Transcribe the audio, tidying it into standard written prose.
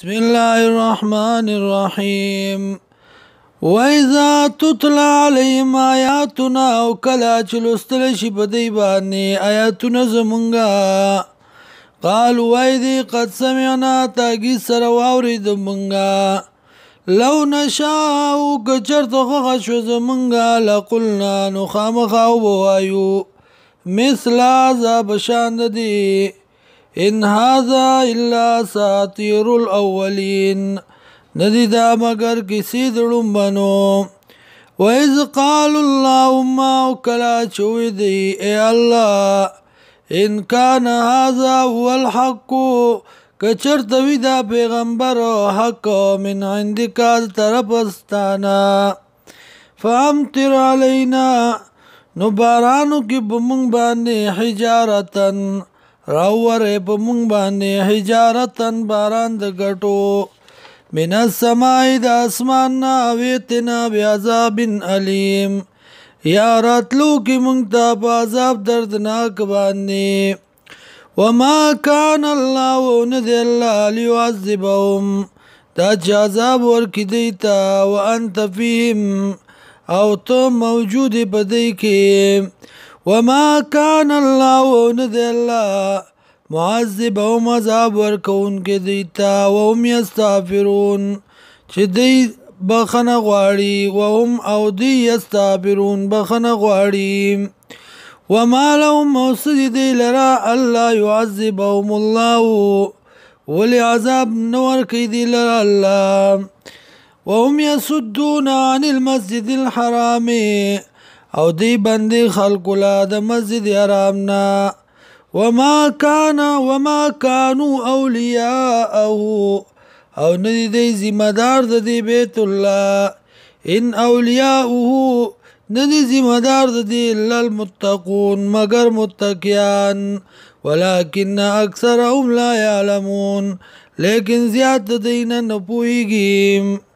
بسم الله الرحمن الرحيم وإذا تتلى عليهم آياتنا وكلا چلستل شي بدي باني آياتنا زمونگا قالوا وإذي قد سمعنا تاقي سرواوري دمونگا لو نشاء كچرت خخشو زمونگا لقلنا نخامخاو بوايو مثل هذا بشاند دي ان هذا الا اساطير الاولين ندی دا مگر کسی دړم بنو وإذ قالوا اللهم وكلا چوي دی اے الله ان كان هذا هو الحق کچرت وی دا پیغمبر حق من عندك طرفستانا فامطر علينا نبارانو کی بمون باندې حجارتن راوره په مونږ باندې حجارتن باران د ګټو من السماء د اسمان نه ویتنا بعذاب علیم یا راتلو کې مونږ ته په عذاب دردناک باندې وما كان الله ند الله ليعذبهم دا چې عذاب ورکړي دی ته وانت فيهم او ته موجود په دی کې وما كان الله ند الله معذبهم عذاب ورکون کې دیتا وهم یستغفرون چې دی بخنه غواړي وهم او دی یستغفرون بخنه غواړي وما لهم موصد دی لرا الله يعذبهم الله ولی عذاب نور کې دی لرا الله وهم يصدون عن المسجد الحرام او دی بندی خلق لا د مسجد حرام نا وما كانوا اولیاءه او ندی دی ذمدار د دی بیت الله ان اولیاءه ندی ذمدار د دی الا المتقون مگر متقیان ولكن اکثرهم لا يعلمون لیکن زیاد دین نه پوهیږي